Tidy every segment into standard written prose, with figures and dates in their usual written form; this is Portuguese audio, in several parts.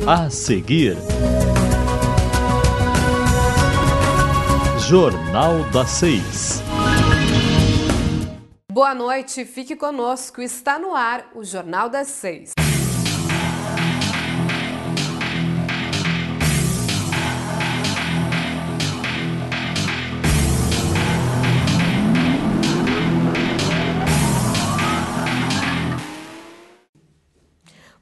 A seguir, Jornal das 6. Boa noite, fique conosco. Está no ar o Jornal das 6.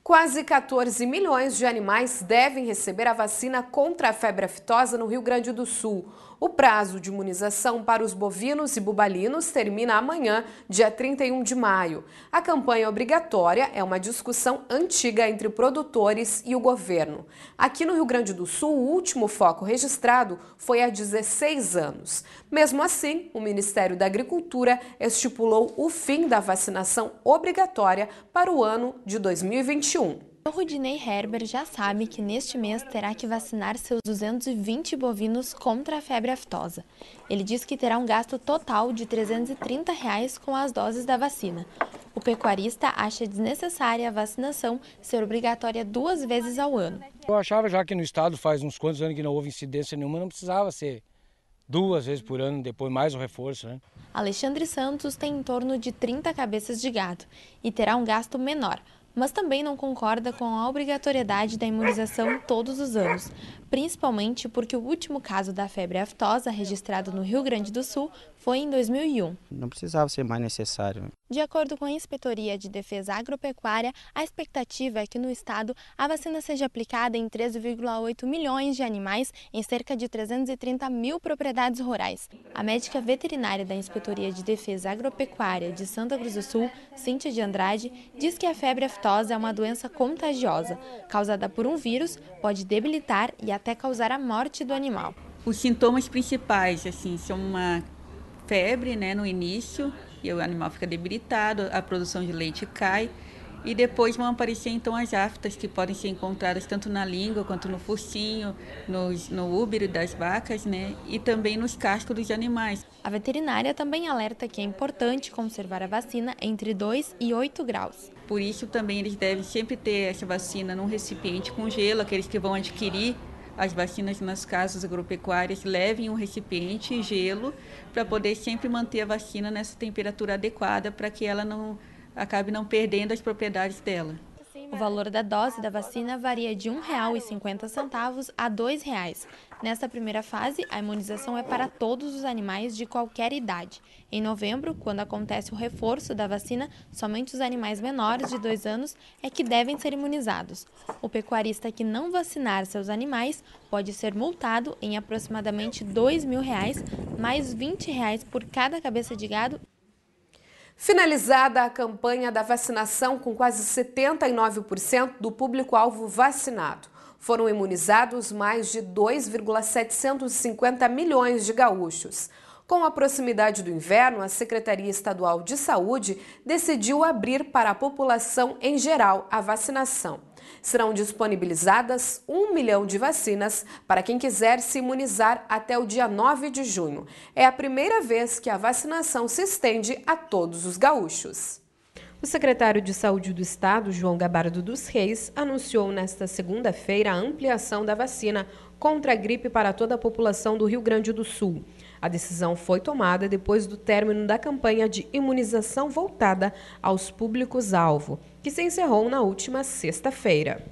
Quase 14 milhões de animais devem receber a vacina contra a febre aftosa no Rio Grande do Sul. O prazo de imunização para os bovinos e bubalinos termina amanhã, dia 31 de maio. A campanha obrigatória é uma discussão antiga entre produtores e o governo. Aqui no Rio Grande do Sul, o último foco registrado foi há 16 anos. Mesmo assim, o Ministério da Agricultura estipulou o fim da vacinação obrigatória para o ano de 2021. O Rudinei Herber já sabe que neste mês terá que vacinar seus 220 bovinos contra a febre aftosa. Ele diz que terá um gasto total de R$ 330 com as doses da vacina. O pecuarista acha desnecessária a vacinação ser obrigatória 2 vezes ao ano. Eu achava já que no estado faz uns quantos anos que não houve incidência nenhuma, não precisava ser 2 vezes por ano, depois mais o reforço, né? Alexandre Santos tem em torno de 30 cabeças de gado e terá um gasto menor, mas também não concorda com a obrigatoriedade da imunização todos os anos, principalmente porque o último caso da febre aftosa registrado no Rio Grande do Sul foi em 2001. Não precisava ser mais necessário. De acordo com a Inspetoria de Defesa Agropecuária, a expectativa é que no estado a vacina seja aplicada em 13,8 milhões de animais em cerca de 330 mil propriedades rurais. A médica veterinária da Inspetoria de Defesa Agropecuária de Santa Cruz do Sul, Cíntia de Andrade, diz que a febre aftosa é uma doença contagiosa, causada por um vírus, pode debilitar e até causar a morte do animal. Os sintomas principais, são uma febre, no início, e o animal fica debilitado, a produção de leite cai, e depois vão aparecer então as aftas, que podem ser encontradas tanto na língua quanto no focinho, no úbero das vacas, e também nos cascos dos animais. A veterinária também alerta que é importante conservar a vacina entre 2 e 8 graus. Por isso também eles devem sempre ter essa vacina num recipiente com gelo, aqueles que vão adquirir as vacinas nas casas agropecuárias levem um recipiente e gelo para poder sempre manter a vacina nessa temperatura adequada para que ela não acabe não perdendo as propriedades dela. O valor da dose da vacina varia de R$ 1,50 a R$ 2,00. Nesta primeira fase, a imunização é para todos os animais de qualquer idade. Em novembro, quando acontece o reforço da vacina, somente os animais menores de 2 anos é que devem ser imunizados. O pecuarista que não vacinar seus animais pode ser multado em aproximadamente R$ 2.000, mais R$ 20 por cada cabeça de gado. Finalizada a campanha da vacinação com quase 79% do público-alvo vacinado. Foram imunizados mais de 2,750 milhões de gaúchos. Com a proximidade do inverno, a Secretaria Estadual de Saúde decidiu abrir para a população em geral a vacinação. Serão disponibilizadas 1 milhão de vacinas para quem quiser se imunizar até o dia 9 de junho. É a primeira vez que a vacinação se estende a todos os gaúchos. O secretário de Saúde do Estado, João Gabardo dos Reis, anunciou nesta segunda-feira a ampliação da vacina contra a gripe para toda a população do Rio Grande do Sul. A decisão foi tomada depois do término da campanha de imunização voltada aos públicos-alvo, que se encerrou na última sexta-feira.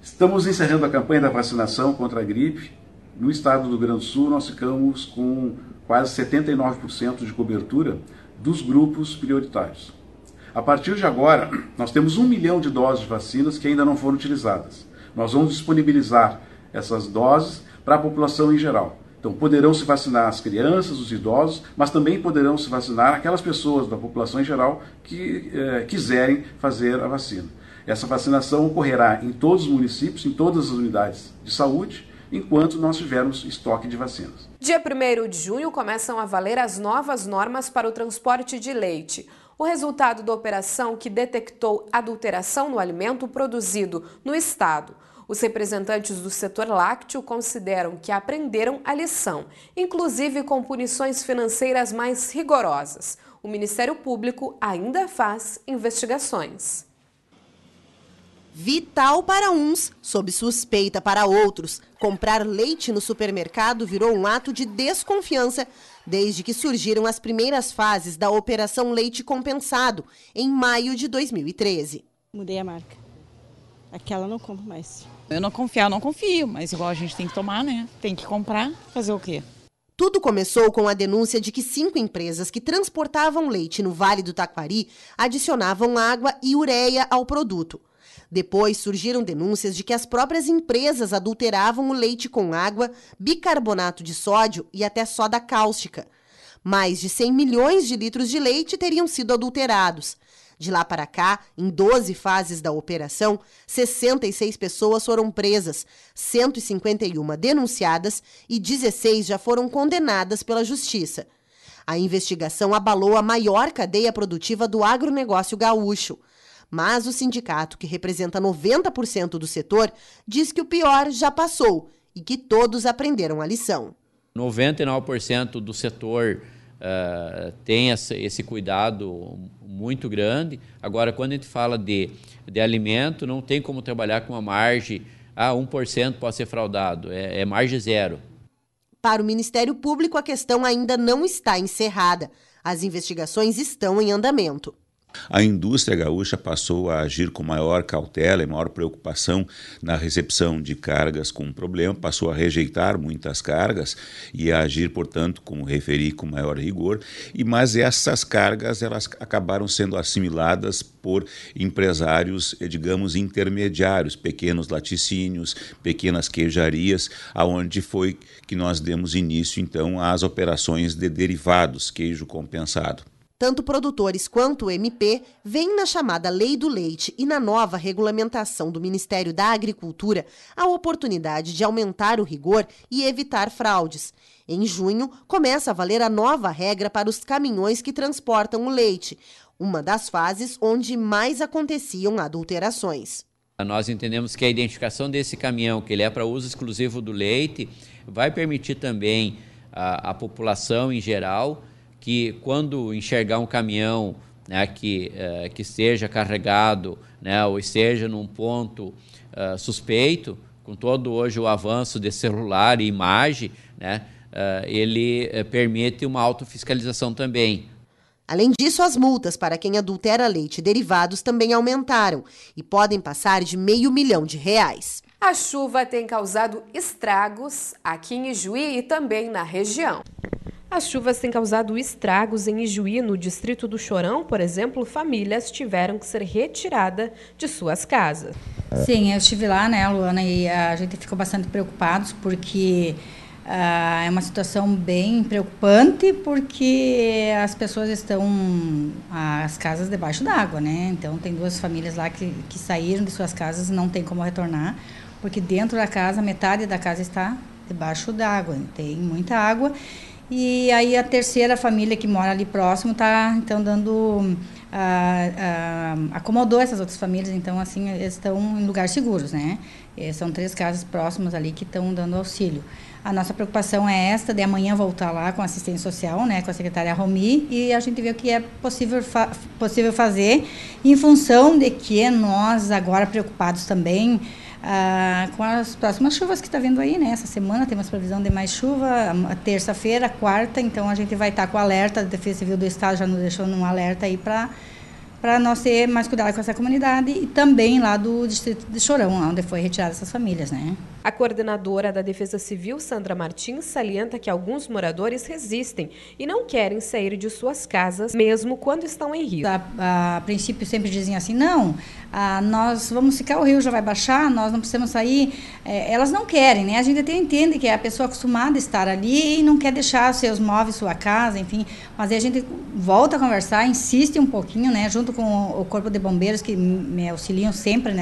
Estamos encerrando a campanha da vacinação contra a gripe. No estado do Rio Grande do Sul, nós ficamos com quase 79% de cobertura dos grupos prioritários. A partir de agora, nós temos 1 milhão de doses de vacinas que ainda não foram utilizadas. Nós vamos disponibilizar essas doses para a população em geral. Então, poderão se vacinar as crianças, os idosos, mas também poderão se vacinar aquelas pessoas da população em geral que quiserem fazer a vacina. Essa vacinação ocorrerá em todos os municípios, em todas as unidades de saúde, enquanto nós tivermos estoque de vacinas. Dia 1º de junho começam a valer as novas normas para o transporte de leite. O resultado da operação que detectou adulteração no alimento produzido no estado. Os representantes do setor lácteo consideram que aprenderam a lição, inclusive com punições financeiras mais rigorosas. O Ministério Público ainda faz investigações. Vital para uns, sob suspeita para outros. Comprar leite no supermercado virou um ato de desconfiança desde que surgiram as primeiras fases da Operação Leite Compensado, em maio de 2013. Mudei a marca. Aquela eu não compro mais. Eu não confio, mas igual a gente tem que tomar, né? Tem que comprar, fazer o quê? Tudo começou com a denúncia de que 5 empresas que transportavam leite no Vale do Taquari adicionavam água e ureia ao produto. Depois surgiram denúncias de que as próprias empresas adulteravam o leite com água, bicarbonato de sódio e até soda cáustica. Mais de 100 milhões de litros de leite teriam sido adulterados. De lá para cá, em 12 fases da operação, 66 pessoas foram presas, 151 denunciadas e 16 já foram condenadas pela Justiça. A investigação abalou a maior cadeia produtiva do agronegócio gaúcho. Mas o sindicato, que representa 90% do setor, diz que o pior já passou e que todos aprenderam a lição. 99% do setor tem esse cuidado muito grande. Agora, quando a gente fala de alimento, não tem como trabalhar com uma margem, 1% pode ser fraudado, é margem zero. Para o Ministério Público, a questão ainda não está encerrada. As investigações estão em andamento. A indústria gaúcha passou a agir com maior cautela e maior preocupação na recepção de cargas com problema, passou a rejeitar muitas cargas e a agir, portanto, como referi, com maior rigor. Mas essas cargas elas acabaram sendo assimiladas por empresários, digamos, intermediários, pequenos laticínios, pequenas queijarias, aonde foi que nós demos início, então, às operações de derivados, queijo compensado. Tanto produtores quanto o MP veem na chamada Lei do Leite e na nova regulamentação do Ministério da Agricultura a oportunidade de aumentar o rigor e evitar fraudes. Em junho, começa a valer a nova regra para os caminhões que transportam o leite, uma das fases onde mais aconteciam adulterações. Nós entendemos que a identificação desse caminhão, que ele é para uso exclusivo do leite, vai permitir também à população em geral que quando enxergar um caminhão, né, que esteja carregado, né, ou esteja num ponto suspeito, com todo hoje o avanço de celular e imagem, né, ele permite uma autofiscalização também. Além disso, as multas para quem adultera leite e derivados também aumentaram e podem passar de R$500 mil. A chuva tem causado estragos aqui em Ijuí e também na região. As chuvas têm causado estragos em Ijuí, no distrito do Chorão, por exemplo, famílias tiveram que ser retiradas de suas casas. Sim, eu estive lá, né, Luana, e a gente ficou bastante preocupados porque é uma situação bem preocupante porque as pessoas estão, as casas debaixo d'água, né? Então tem 2 famílias lá que saíram de suas casas e não tem como retornar, porque dentro da casa, metade da casa está debaixo d'água, tem muita água. E aí a terceira família que mora ali próximo está então dando, acomodou essas outras famílias, então assim, eles estão em lugares seguros, né? São 3 casas próximas ali que estão dando auxílio. A nossa preocupação é esta, de amanhã voltar lá com a assistência social, né, com a secretária Romi, e a gente vê o que é possível fazer, em função de que nós agora preocupados também com as próximas chuvas que está vindo aí, né? Essa semana temos previsão de mais chuva, a terça-feira, quarta, então a gente vai estar com o alerta, a Defesa Civil do Estado já nos deixou num alerta aí para nós ter mais cuidado com essa comunidade e também lá do distrito de Chorão, onde foi retirada essas famílias, né? A coordenadora da Defesa Civil, Sandra Martins, salienta que alguns moradores resistem e não querem sair de suas casas, mesmo quando estão em risco. A princípio sempre dizem assim, não, nós vamos ficar, o rio já vai baixar, nós não precisamos sair. Elas não querem, né? A gente até entende que é a pessoa acostumada a estar ali e não quer deixar seus móveis, sua casa, enfim. Mas aí a gente volta a conversar, insiste um pouquinho, né? Junto com o Corpo de Bombeiros, que me auxiliam sempre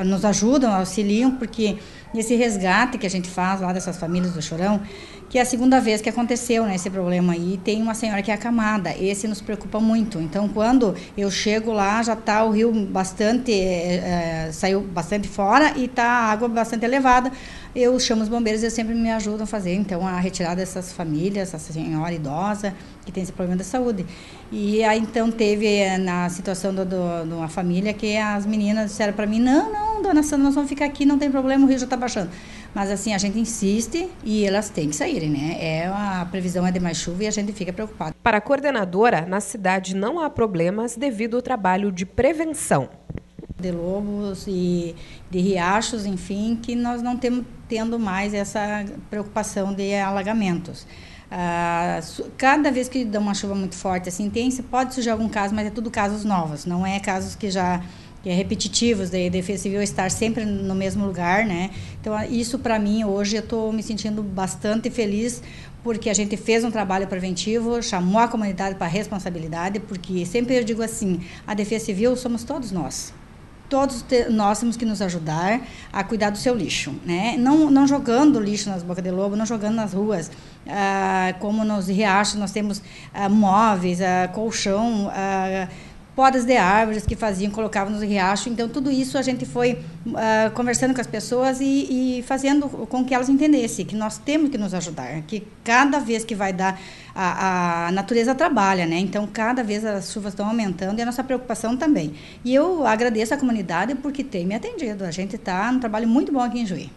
nos ajudam, auxiliam, porque nesse resgate que a gente faz lá dessas famílias do Chorão, que é a segunda vez que aconteceu, né, esse problema aí. Tem uma senhora que é acamada, esse nos preocupa muito. Então, quando eu chego lá, já está o rio bastante, saiu bastante fora e está a água bastante elevada. Eu chamo os bombeiros e eles sempre me ajudam a fazer, então, a retirada dessas famílias, essa senhora idosa que tem esse problema de saúde. E aí, então, teve na situação de uma família que as meninas disseram para mim, não, dona Sandra, nós vamos ficar aqui, não tem problema, o rio já está baixando. Mas assim, a gente insiste e elas têm que saírem, né? A previsão é de mais chuva e a gente fica preocupado. Para a coordenadora, na cidade não há problemas devido ao trabalho de prevenção. De lobos e de riachos, enfim, que nós não temos tendo mais essa preocupação de alagamentos. Cada vez que dá uma chuva muito forte, assim, pode surgir algum caso, mas é tudo casos novos, não é casos que é repetitivos, da Defesa Civil estar sempre no mesmo lugar, né? Então, isso para mim, hoje, eu estou me sentindo bastante feliz, porque a gente fez um trabalho preventivo, chamou a comunidade para a responsabilidade, porque sempre eu digo assim, a Defesa Civil somos todos nós. Todos nós temos que nos ajudar a cuidar do seu lixo, né? Não jogando lixo nas bocas de lobo, não jogando nas ruas, como nos riachos nós temos móveis, colchão, podas de árvores que colocavam nos riachos. Então, tudo isso a gente foi conversando com as pessoas e fazendo com que elas entendessem que nós temos que nos ajudar, que cada vez que vai dar, a natureza trabalha, né? Então, cada vez as chuvas estão aumentando e a nossa preocupação também. E eu agradeço a comunidade porque tem me atendido. A gente está num trabalho muito bom aqui em Juí.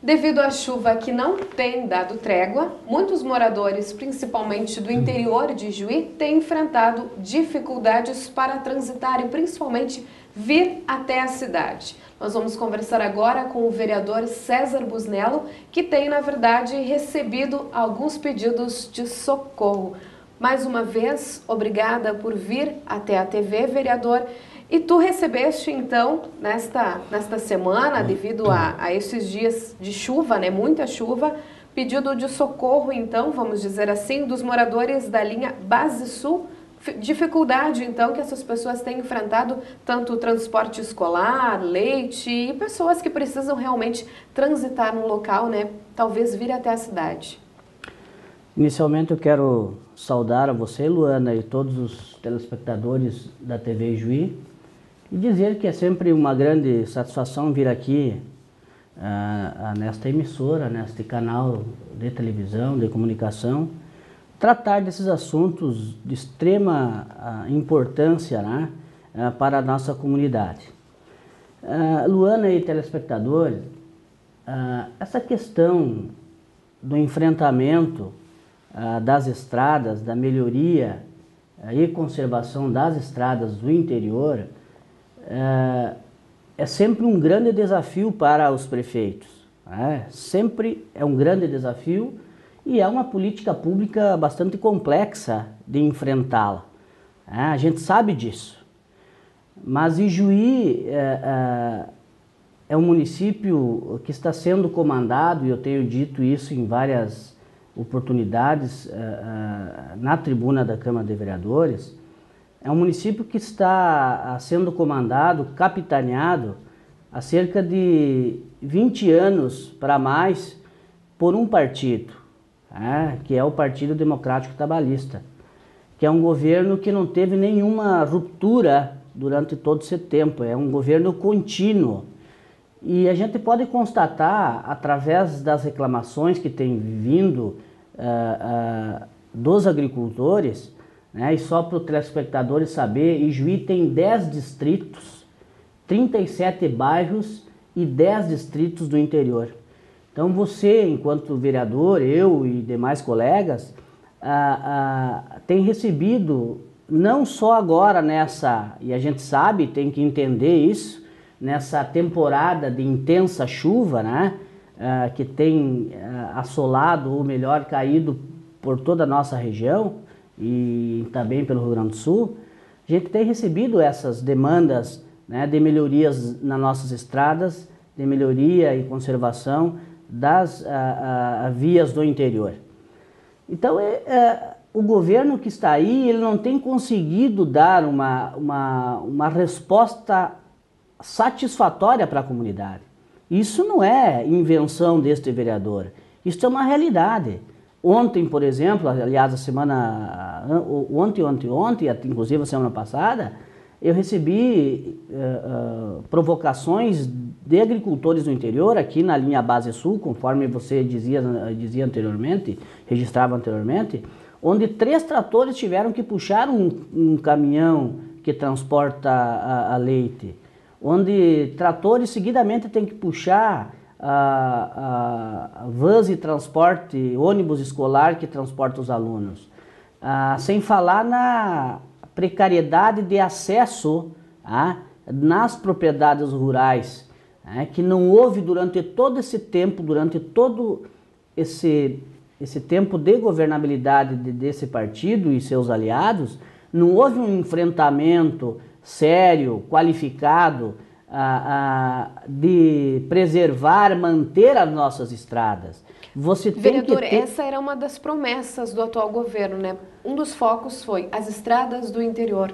Devido à chuva que não tem dado trégua, muitos moradores, principalmente do interior de Juí, têm enfrentado dificuldades para transitar e principalmente vir até a cidade. Nós vamos conversar agora com o vereador César Busnello, que tem, na verdade, recebido alguns pedidos de socorro. Mais uma vez, obrigada por vir até a TV, vereador. E tu recebeste, então, nesta semana, devido a esses dias de chuva, né, muita chuva, pedido de socorro, então, vamos dizer assim, dos moradores da linha Base Sul. Dificuldade, então, que essas pessoas têm enfrentado, tanto o transporte escolar, leite e pessoas que precisam realmente transitar no local, né, talvez vir até a cidade. Inicialmente eu quero saudar a você, Luana, e todos os telespectadores da TV Juí, e dizer que é sempre uma grande satisfação vir aqui nesta emissora, neste canal de televisão, de comunicação, tratar desses assuntos de extrema importância, né, para a nossa comunidade. Luana e telespectadores, essa questão do enfrentamento das estradas, da melhoria e conservação das estradas do interior, é sempre um grande desafio para os prefeitos. Sempre é um grande desafio e é uma política pública bastante complexa de enfrentá-la. A gente sabe disso. Mas Ijuí é um município que está sendo comandado, e eu tenho dito isso em várias oportunidades na tribuna da Câmara de Vereadores. É um município que está sendo comandado, capitaneado, há cerca de 20 anos para mais por um partido, que é o Partido Democrático Trabalhista, que é um governo que não teve nenhuma ruptura durante todo esse tempo, é um governo contínuo. E a gente pode constatar, através das reclamações que tem vindo dos agricultores, né, e só para os telespectadores saber, Ijuí tem 10 distritos, 37 bairros e 10 distritos do interior. Então você, enquanto vereador, eu e demais colegas, tem recebido, não só agora e a gente sabe, tem que entender isso, nessa temporada de intensa chuva, né, que tem assolado, ou melhor, caído por toda a nossa região e também pelo Rio Grande do Sul, a gente tem recebido essas demandas, né, de melhorias nas nossas estradas, de melhoria e conservação das vias do interior. Então, o governo que está aí, ele não tem conseguido dar uma resposta satisfatória para a comunidade. Isso não é invenção deste vereador, isso é uma realidade. Ontem, por exemplo, aliás, ontem, inclusive a semana passada, eu recebi provocações de agricultores do interior, aqui na linha Base Sul, conforme você dizia anteriormente, registrava anteriormente, onde 3 tratores tiveram que puxar um caminhão que transporta a leite, onde tratores seguidamente têm que puxar vans de transporte, ônibus escolar que transporta os alunos. Sem falar na precariedade de acesso nas propriedades rurais, que não houve durante todo esse tempo, durante todo esse tempo de governabilidade desse partido e seus aliados, não houve um enfrentamento sério, qualificado, de preservar, manter as nossas estradas. Você tem Vereador, que ter... essa era uma das promessas do atual governo, né? Um dos focos foi as estradas do interior.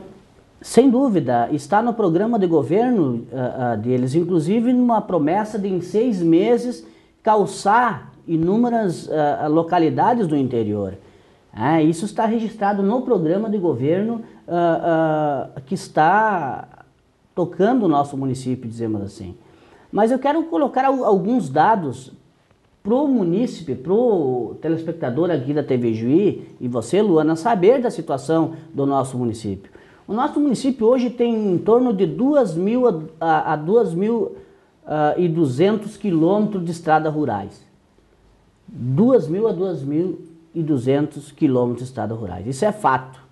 Sem dúvida, está no programa de governo deles, inclusive numa promessa de em 6 meses calçar inúmeras localidades do interior. Isso está registrado no programa de governo que está tocando o nosso município, dizemos assim. Mas eu quero colocar alguns dados para o munícipe, para o telespectador aqui da TV Juí e você, Luana, saber da situação do nosso município. O nosso município hoje tem em torno de 2.000 a 2.200 quilômetros de estradas rurais. 2.000 a 2.200 quilômetros de estradas rurais. Isso é fato.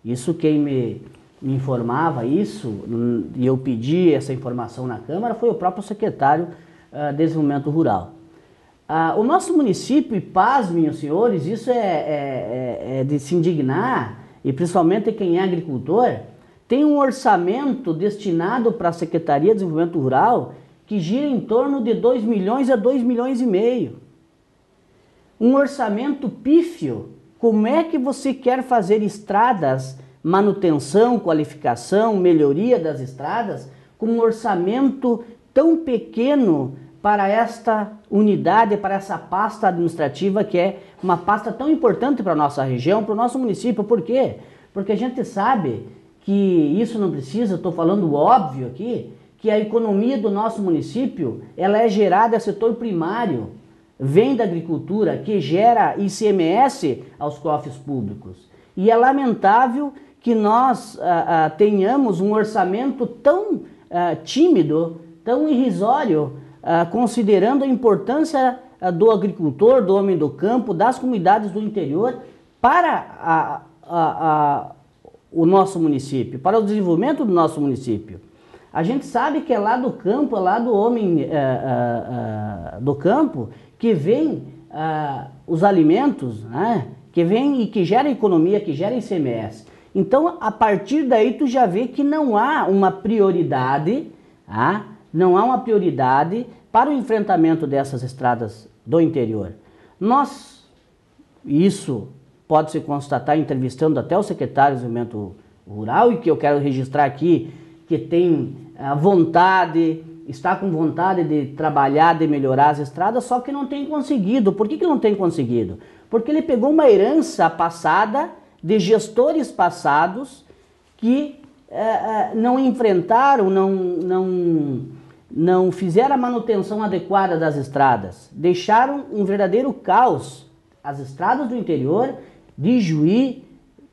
Isso quem me informava isso, e eu pedi essa informação na Câmara, foi o próprio secretário de Desenvolvimento Rural. O nosso município, e pasmem os senhores, isso é de se indignar, e principalmente quem é agricultor, tem um orçamento destinado para a Secretaria de Desenvolvimento Rural que gira em torno de 2 milhões a 2 milhões e meio. Um orçamento pífio. Como é que você quer fazer estradas, manutenção, qualificação, melhoria das estradas, com um orçamento tão pequeno para esta unidade, para essa pasta administrativa que é uma pasta tão importante para a nossa região, para o nosso município? Por quê? Porque a gente sabe que isso não precisa, estou falando óbvio aqui, que a economia do nosso município ela é gerada a setor primário, vem da agricultura, que gera ICMS aos cofres públicos. E é lamentável que nós tenhamos um orçamento tão tímido, tão irrisório, considerando a importância do agricultor, do homem do campo, das comunidades do interior para o nosso município, para o desenvolvimento do nosso município. A gente sabe que é lá do campo, é lá do homem do campo que vem os alimentos, né? Que vem e que gera economia, que gera ICMS. Então, a partir daí, tu já vê que não há uma prioridade, não há uma prioridade para o enfrentamento dessas estradas do interior. Isso pode se constatar entrevistando até o secretário de Desenvolvimento Rural, e que eu quero registrar aqui, que tem a vontade, está com vontade de trabalhar, de melhorar as estradas, só que não tem conseguido. Por que não tem conseguido? Porque ele pegou uma herança passada, de gestores passados, que não enfrentaram, não fizeram a manutenção adequada das estradas. Deixaram um verdadeiro caos. As estradas do interior de Juí,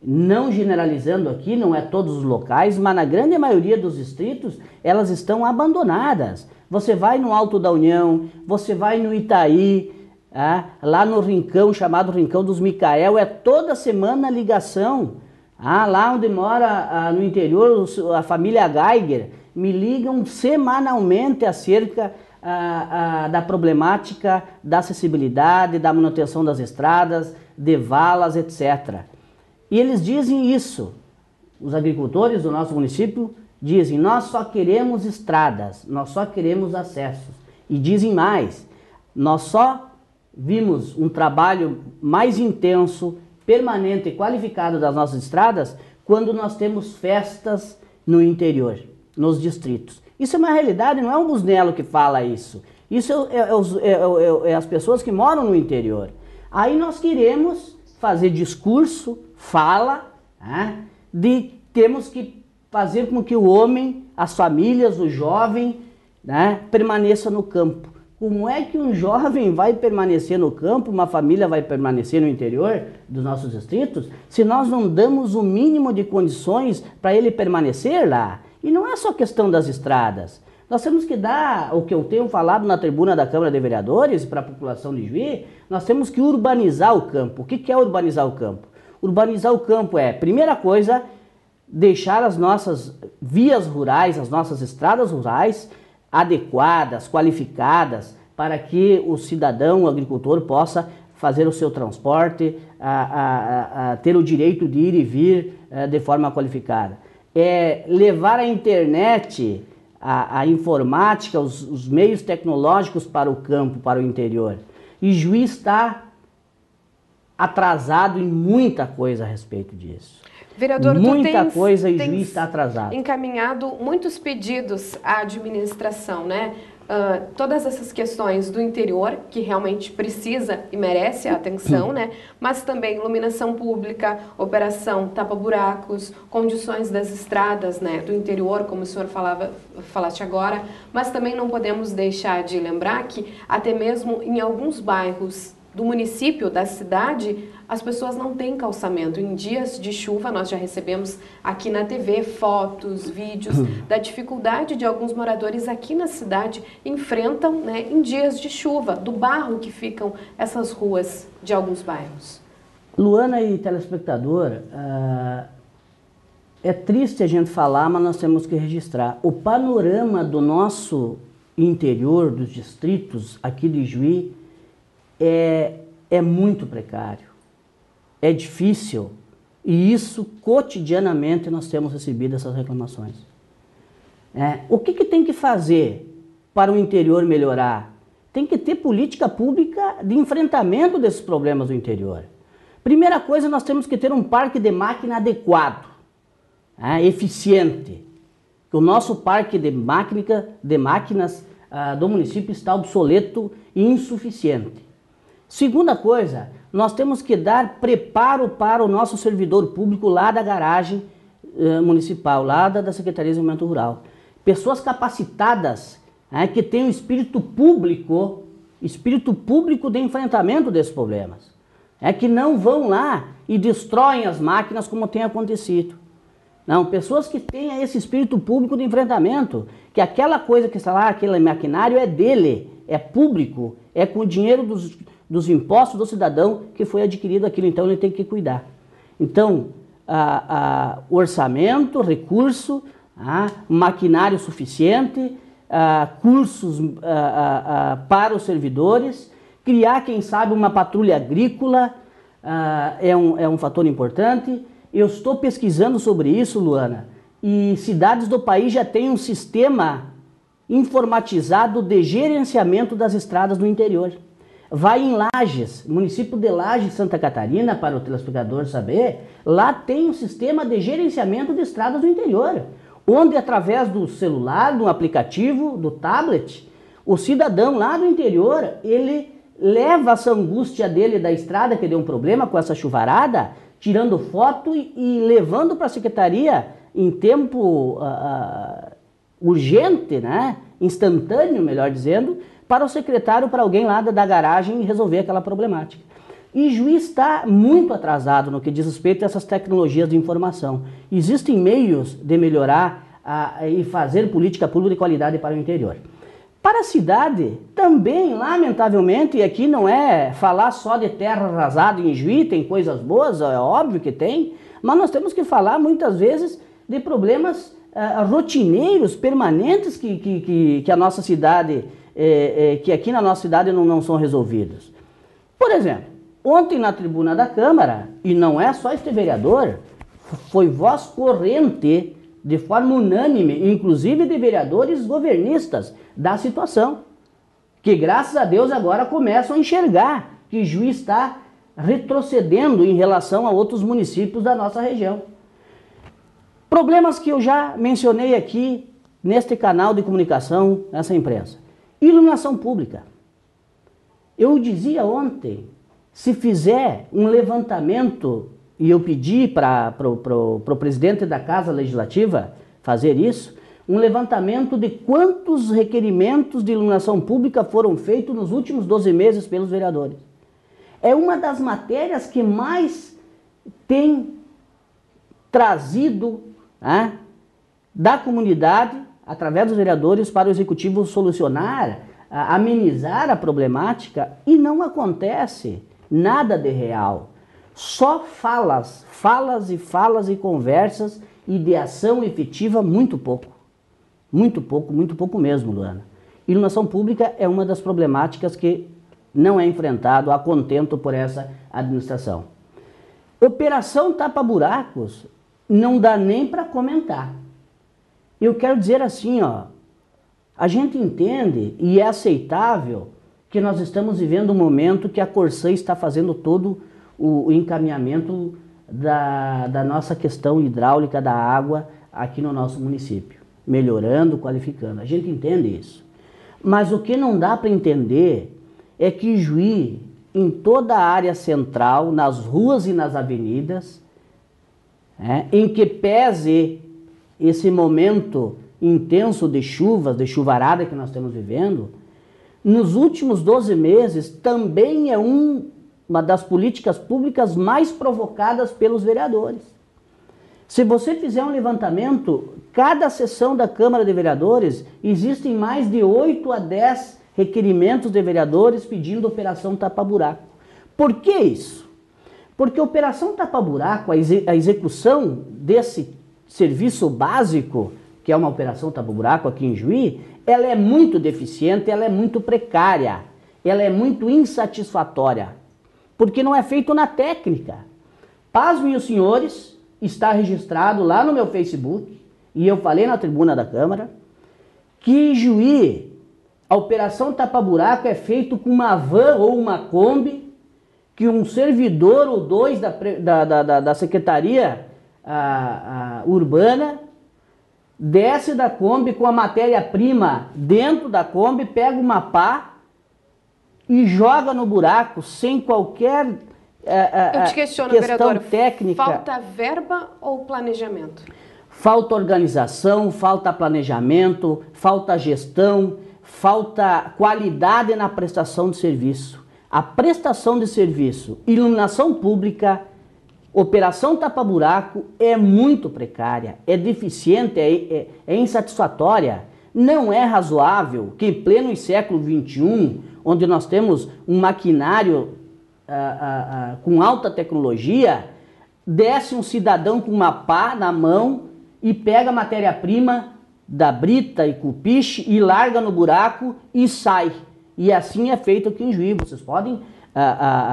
não generalizando aqui, não é todos os locais, mas na grande maioria dos distritos, elas estão abandonadas. Você vai no Alto da União, você vai no Itaí, lá no rincão, chamado Rincão dos Micael, é toda semana ligação. Lá onde mora no interior, a família Geiger, me ligam semanalmente acerca da problemática da acessibilidade, da manutenção das estradas, de valas, etc. E eles dizem isso, os agricultores do nosso município dizem: nós só queremos estradas, nós só queremos acessos. E dizem mais: nós só vimos um trabalho mais intenso, permanente e qualificado das nossas estradas quando nós temos festas no interior, nos distritos. Isso é uma realidade, não é um Busnello que fala isso. Isso é as pessoas que moram no interior. Aí nós queremos fazer discurso, fala, né, de temos que fazer com que o homem, as famílias, o jovem, né, permaneça no campo. Como é que um jovem vai permanecer no campo, uma família vai permanecer no interior dos nossos distritos, se nós não damos o mínimo de condições para ele permanecer lá? E não é só questão das estradas. Nós temos que dar, o que eu tenho falado na tribuna da Câmara de Vereadores para a população de Juí, nós temos que urbanizar o campo. O que é urbanizar o campo? Urbanizar o campo é, primeira coisa, deixar as nossas vias rurais, as nossas estradas rurais adequadas, qualificadas, para que o cidadão, o agricultor, possa fazer o seu transporte, ter o direito de ir e vir de forma qualificada. É levar a internet, a informática, os meios tecnológicos para o campo, para o interior. E Juí está atrasado em muita coisa a respeito disso. Vereador, muita coisa e Juí está atrasado. Encaminhado muitos pedidos à administração, né? Todas essas questões do interior, que realmente precisa e merece a atenção, né? Mas também iluminação pública, operação tapa-buracos, condições das estradas, né, do interior, como o senhor falaste agora, mas também não podemos deixar de lembrar que até mesmo em alguns bairros do município, da cidade, as pessoas não têm calçamento. Em dias de chuva, nós já recebemos aqui na TV fotos, vídeos da dificuldade de alguns moradores aqui na cidade enfrentam, né, em dias de chuva, do barro que ficam essas ruas de alguns bairros. Luana e telespectador, é triste a gente falar, mas nós temos que registrar. O panorama do nosso interior, dos distritos aqui de Juí, é muito precário, é difícil, e isso cotidianamente nós temos recebido essas reclamações. O que tem que fazer para o interior melhorar? Tem que ter política pública de enfrentamento desses problemas do interior. Primeira coisa, nós temos que ter um parque de máquina adequado, eficiente. O nosso parque de máquinas do município está obsoleto e insuficiente. Segunda coisa, nós temos que dar preparo para o nosso servidor público lá da garagem municipal, lá da Secretaria de Desenvolvimento Rural. Pessoas capacitadas, que tenham espírito público de enfrentamento desses problemas. Que não vão lá e destroem as máquinas como tem acontecido. Não, pessoas que tenham esse espírito público de enfrentamento, que aquela coisa que está lá, aquele maquinário é dele, é público, é com o dinheiro dos impostos do cidadão que foi adquirido aquilo, então ele tem que cuidar. Então, orçamento, recurso, maquinário suficiente, cursos para os servidores, criar, quem sabe, uma patrulha agrícola é um fator importante. Eu estou pesquisando sobre isso, Luana, e cidades do país já têm um sistema informatizado de gerenciamento das estradas no interior. Vai em Lages, município de Lages, Santa Catarina, para o telespectador saber, lá tem um sistema de gerenciamento de estradas do interior, onde através do celular, do aplicativo, do tablet, o cidadão lá do interior, ele leva essa angústia dele da estrada que deu um problema com essa chuvarada, tirando foto e levando para a secretaria em tempo urgente, né? Instantâneo, melhor dizendo, para o secretário, para alguém lá da garagem resolver aquela problemática. E Juí está muito atrasado no que diz respeito a essas tecnologias de informação. Existem meios de melhorar e fazer política pública de qualidade para o interior. Para a cidade, também, lamentavelmente, e aqui não é falar só de terra arrasada em Juí, tem coisas boas, é óbvio que tem, mas nós temos que falar muitas vezes de problemas rotineiros, permanentes que a nossa cidade, que aqui na nossa cidade não são resolvidos. Por exemplo, ontem na tribuna da Câmara, e não é só este vereador, foi voz corrente, de forma unânime, inclusive de vereadores governistas, da situação, que graças a Deus agora começam a enxergar que Juí está retrocedendo em relação a outros municípios da nossa região. Problemas que eu já mencionei aqui neste canal de comunicação, nessa imprensa. Iluminação pública. Eu dizia ontem, se fizer um levantamento, e eu pedi para o presidente da Casa Legislativa fazer isso, um levantamento de quantos requerimentos de iluminação pública foram feitos nos últimos 12 meses pelos vereadores. É uma das matérias que mais tem trazido da comunidade, através dos vereadores, para o Executivo solucionar, amenizar a problemática, e não acontece nada de real. Só falas e conversas, e de ação efetiva muito pouco. Muito pouco mesmo, Luana. Iluminação pública é uma das problemáticas que não é enfrentado a contento por essa administração. Operação tapa-buracos não dá nem para comentar. Eu quero dizer assim, ó, a gente entende e é aceitável que nós estamos vivendo um momento que a Corsã está fazendo todo o encaminhamento da nossa questão hidráulica da água aqui no nosso município, melhorando, qualificando. A gente entende isso. Mas o que não dá para entender é que Juí, em toda a área central, nas ruas e nas avenidas, em que pese esse momento intenso de chuvas, de chuvarada que nós estamos vivendo, nos últimos 12 meses também é uma das políticas públicas mais provocadas pelos vereadores. Se você fizer um levantamento, cada sessão da Câmara de Vereadores, existem mais de 8 a 10 requerimentos de vereadores pedindo operação tapa-buraco. Por que isso? Porque a operação tapa-buraco, a execução desse serviço básico, que é uma operação tapa-buraco aqui em Juí, ela é muito deficiente, ela é muito precária, ela é muito insatisfatória, porque não é feito na técnica. Pasmem os senhores, está registrado lá no meu Facebook, e eu falei na tribuna da Câmara, que em Juí, a operação tapa-buraco é feito com uma van ou uma Kombi, que um servidor ou dois da Secretaria Urbana desce da Kombi com a matéria-prima dentro da Kombi, pega uma pá e joga no buraco sem qualquer Eu te questiono, questão vereador, técnica. Falta verba ou planejamento? Falta organização, falta planejamento, falta gestão, falta qualidade na prestação de serviço. A prestação de serviço, iluminação pública, operação tapa-buraco é muito precária, é deficiente, é insatisfatória. Não é razoável que em pleno século XXI, onde nós temos um maquinário com alta tecnologia, desce um cidadão com uma pá na mão e pega a matéria-prima da brita e cupiche e larga no buraco e sai. E assim é feito aqui em Juí. Vocês podem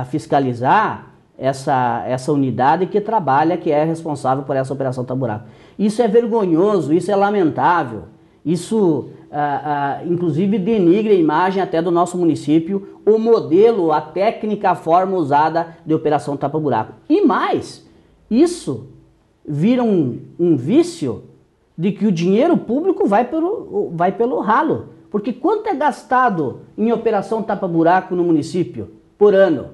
fiscalizar essa unidade que trabalha, que é responsável por essa operação tapa-buraco. Isso é vergonhoso, isso é lamentável. Isso, inclusive, denigra a imagem até do nosso município, o modelo, a técnica, a forma usada de operação tapa-buraco. E mais, isso vira um vício de que o dinheiro público vai pelo ralo. Porque quanto é gastado em operação tapa-buraco no município por ano?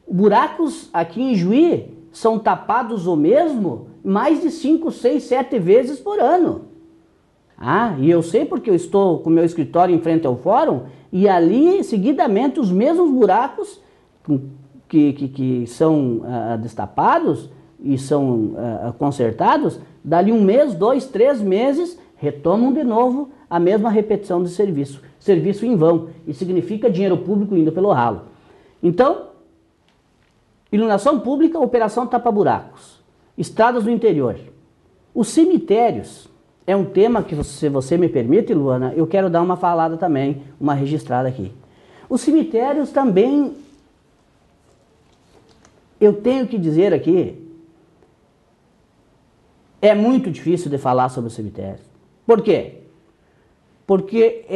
Buracos aqui em Juí são tapados o mesmo mais de 5, 6, 7 vezes por ano. E eu sei porque eu estou com o meu escritório em frente ao fórum e ali, seguidamente, os mesmos buracos que são destapados e são consertados, dali 1 mês, 2, 3 meses, retomam de novo a mesma repetição de serviço. Serviço em vão. E significa dinheiro público indo pelo ralo. Então, iluminação pública, operação tapa-buracos. Estradas do interior. Os cemitérios é um tema que, se você me permite, Luana, eu quero dar uma falada também, uma registrada aqui. Os cemitérios também, eu tenho que dizer aqui, é muito difícil de falar sobre os cemitérios. Por quê? Porque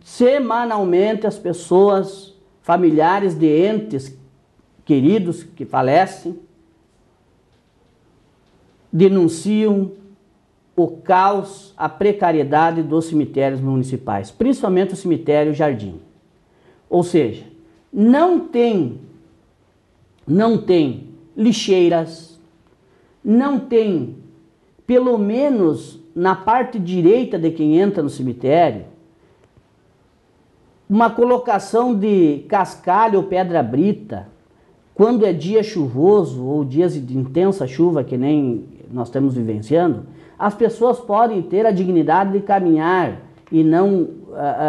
semanalmente as pessoas, familiares de entes queridos que falecem, denunciam o caos, a precariedade dos cemitérios municipais, principalmente o cemitério Jardim. Ou seja, não tem lixeiras, não tem, pelo menos na parte direita de quem entra no cemitério, uma colocação de cascalho ou pedra brita, quando é dia chuvoso ou dias de intensa chuva, que nem nós estamos vivenciando, as pessoas podem ter a dignidade de caminhar e não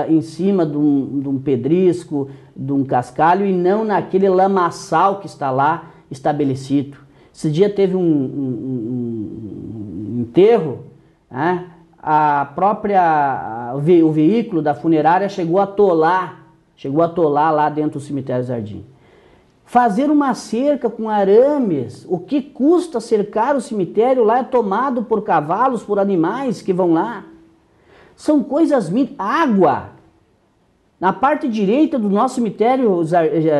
em cima de um pedrisco, de um cascalho, e não naquele lamaçal que está lá estabelecido. Esse dia teve um enterro, né? O veículo da funerária chegou a atolar lá dentro do cemitério Jardim. Fazer uma cerca com arames, o que custa cercar o cemitério lá é tomado por cavalos, por animais que vão lá. São coisas mínimas. Água. Na parte direita do nosso cemitério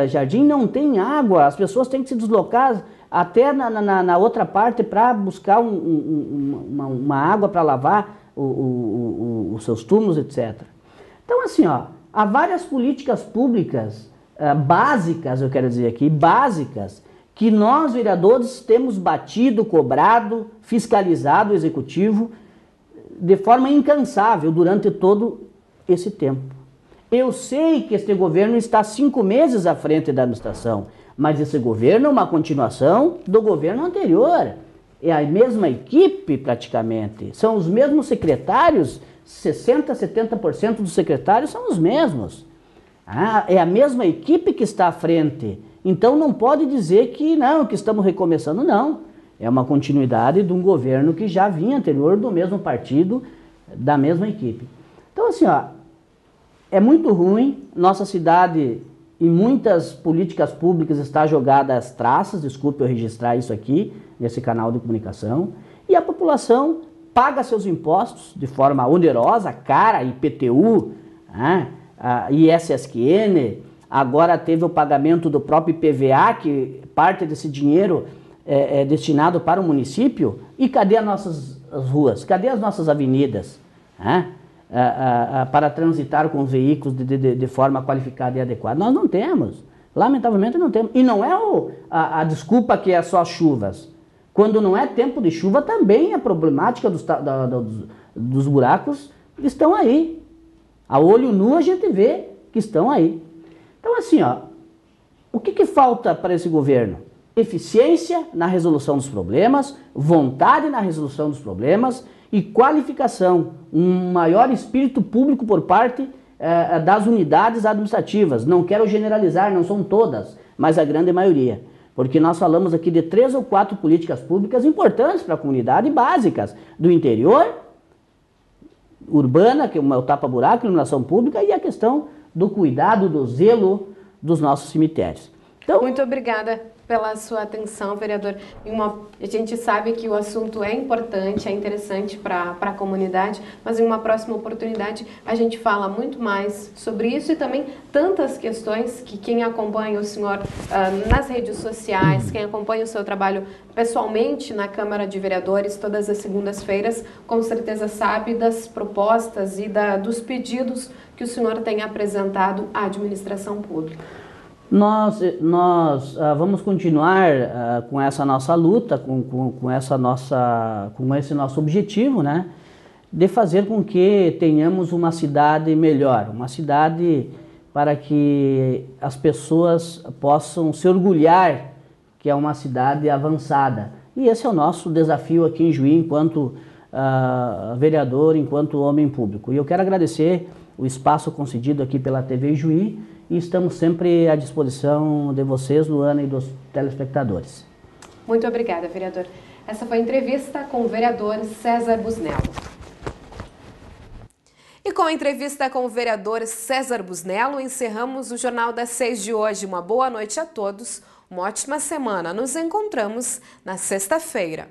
Jardim não tem água, as pessoas têm que se deslocar até na outra parte para buscar uma água para lavar os seus túmulos, etc. Então, assim, ó, há várias políticas públicas básicas, eu quero dizer aqui, básicas, que nós, vereadores, temos batido, cobrado, fiscalizado o executivo de forma incansável durante todo esse tempo. Eu sei que este governo está 5 meses à frente da administração, mas esse governo é uma continuação do governo anterior. É a mesma equipe, praticamente. São os mesmos secretários, 60%, 70% dos secretários são os mesmos. É a mesma equipe que está à frente. Então não pode dizer que não, que estamos recomeçando, não. É uma continuidade de um governo que já vinha anterior do mesmo partido, da mesma equipe. Então, assim, ó, é muito ruim. Nossa cidade, em muitas políticas públicas, está jogada às traças. Desculpe eu registrar isso aqui, nesse canal de comunicação. E a população paga seus impostos de forma onerosa, cara, IPTU, ISSQN. Agora teve o pagamento do próprio IPVA, que parte desse dinheiro é destinado para o município. E cadê as nossas ruas? Cadê as nossas avenidas? Para transitar com os veículos de forma qualificada e adequada. Nós não temos. Lamentavelmente não temos. E não é a desculpa que é só chuvas. Quando não é tempo de chuva, também a problemática dos buracos estão aí. A olho nu a gente vê que estão aí. Então, assim, ó, o que falta para esse governo? Eficiência na resolução dos problemas, vontade na resolução dos problemas e qualificação, um maior espírito público por parte das unidades administrativas. Não quero generalizar, não são todas, mas a grande maioria. Porque nós falamos aqui de 3 ou 4 políticas públicas importantes para a comunidade, básicas, do interior, urbana, que é o tapa-buraco, iluminação pública, e a questão do cuidado, do zelo dos nossos cemitérios. Então, muito obrigada pela sua atenção, vereador. A gente sabe que o assunto é importante, é interessante para a comunidade, mas em uma próxima oportunidade a gente fala muito mais sobre isso e também tantas questões que quem acompanha o senhor nas redes sociais, quem acompanha o seu trabalho pessoalmente na Câmara de Vereadores todas as segundas-feiras, com certeza sabe das propostas e dos pedidos que o senhor tem apresentado à administração pública. Nós vamos continuar com essa nossa luta, com esse nosso objetivo, né, de fazer com que tenhamos uma cidade melhor, uma cidade para que as pessoas possam se orgulhar que é uma cidade avançada. E esse é o nosso desafio aqui em Juí, enquanto vereador, enquanto homem público. E eu quero agradecer o espaço concedido aqui pela TV Juí, e estamos sempre à disposição de vocês, Luana, e dos telespectadores. Muito obrigada, vereador. Essa foi a entrevista com o vereador César Busnello. E com a entrevista com o vereador César Busnello, encerramos o Jornal das 6 de hoje. Uma boa noite a todos, uma ótima semana. Nos encontramos na sexta-feira.